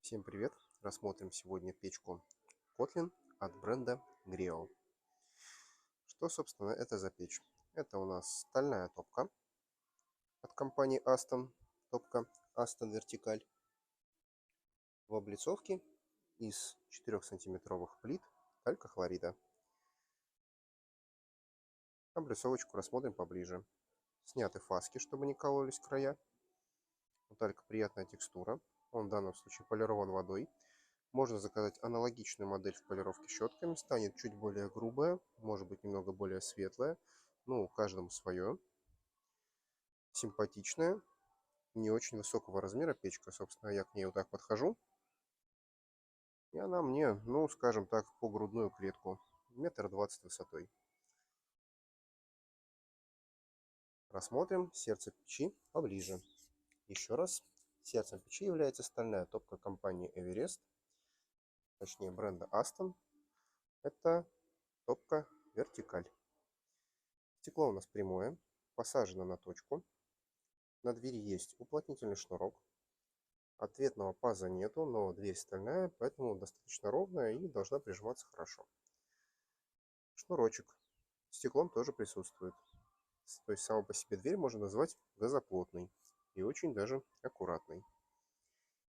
Всем привет! Рассмотрим сегодня печку Kotlin от бренда Greo. Что, собственно, это за печь? Это у нас стальная топка от компании Aston, топка Aston Vertical в облицовке из 4-сантиметровых плит талькохлорида. Облицовочку рассмотрим поближе. Сняты фаски, чтобы не кололись края. У талька приятная текстура. Он в данном случае полирован водой. Можно заказать аналогичную модель в полировке щетками. Станет чуть более грубая, может быть немного более светлая. Ну, каждому свое. Симпатичная. Не очень высокого размера печка. Собственно, я к ней вот так подхожу. И она мне, ну, скажем так, по грудную клетку. 1,20 м высотой. Рассмотрим сердце печи поближе. Еще раз. Сердцем печи является стальная топка компании Everest. Точнее бренда Aston. Это топка Vertical. Стекло у нас прямое, посажено на точку. На двери есть уплотнительный шнурок. Ответного паза нету, но дверь стальная, поэтому достаточно ровная и должна прижиматься хорошо. Шнурочек. Стеклом тоже присутствует. То есть само по себе дверь можно назвать газоплотной и очень даже аккуратной.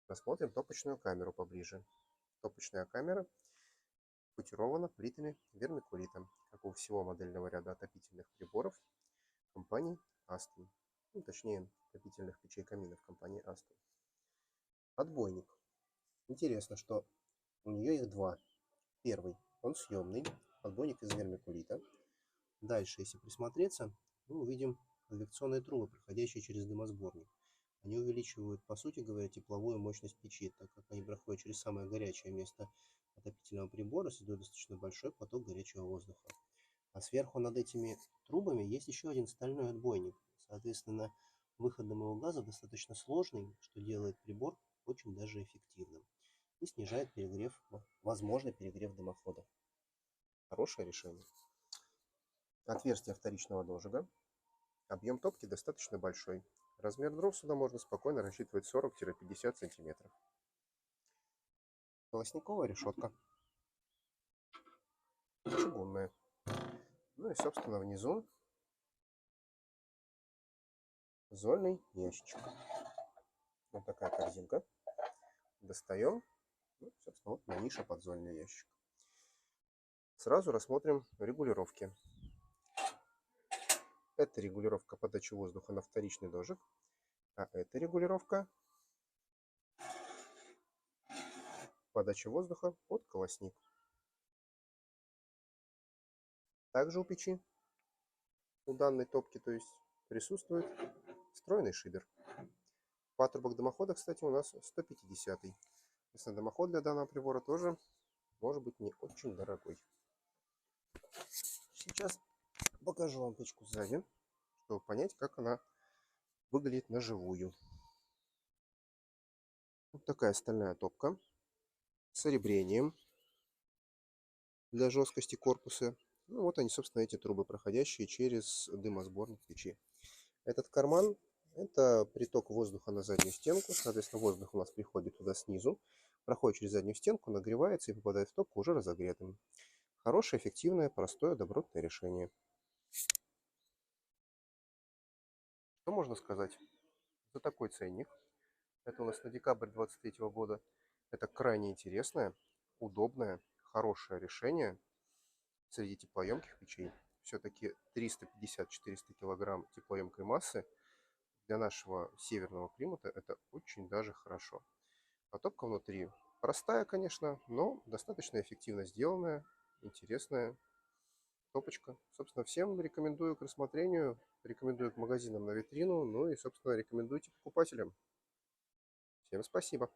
Рассмотрим топочную камеру поближе. Топочная камера путирована плитами вермикулита, как у всего модельного ряда отопительных приборов компании Aston. Ну, точнее, отопительных печей каминов компании Aston. Отбойник. Интересно, что у нее их два. Первый, он съемный, отбойник из вермикулита. Дальше, если присмотреться, мы увидим конвекционные трубы, проходящие через дымосборник. Они увеличивают, по сути говоря, тепловую мощность печи, так как они проходят через самое горячее место отопительного прибора, создают достаточно большой поток горячего воздуха. А сверху над этими трубами есть еще один стальной отбойник. Соответственно, выход дымового газа достаточно сложный, что делает прибор очень даже эффективным и снижает перегрев, возможный перегрев дымохода. Хорошее решение. Отверстие вторичного дожига. Объем топки достаточно большой. Размер дров сюда можно спокойно рассчитывать 40-50 см. Колосниковая решетка. Чугунная. Ну и, собственно, внизу зольный ящичек. Вот такая корзинка. Достаем. Ну, собственно, вот на нише под зольный ящик. Сразу рассмотрим регулировки. Это регулировка подачи воздуха на вторичный дожиг, а это регулировка подачи воздуха под колосник. Также у печи, у данной топки, то есть, присутствует встроенный шибер. Патрубок дымохода, кстати, у нас 150-й. Если дымоход для данного прибора тоже может быть не очень дорогой. Сейчас покажу вам печку сзади, чтобы понять, как она выглядит на живую. Вот такая стальная топка с серебрением для жесткости корпуса. Ну, вот они, собственно, эти трубы, проходящие через дымосборник печи. Этот карман – это приток воздуха на заднюю стенку. Соответственно, воздух у нас приходит туда снизу, проходит через заднюю стенку, нагревается и попадает в топку уже разогретым. Хорошее, эффективное, простое, добротное решение. Что можно сказать за такой ценник? Это у нас на декабрь 2023 года. Это крайне интересное, удобное, хорошее решение среди теплоемких печей. Все-таки 350-400 килограмм теплоемкой массы для нашего северного климата это очень даже хорошо. А топка внутри простая, конечно, но достаточно эффективно сделанная, интересная топочка. Собственно, всем рекомендую к рассмотрению, рекомендую к магазинам на витрину, ну и, собственно, рекомендуйте покупателям. Всем спасибо.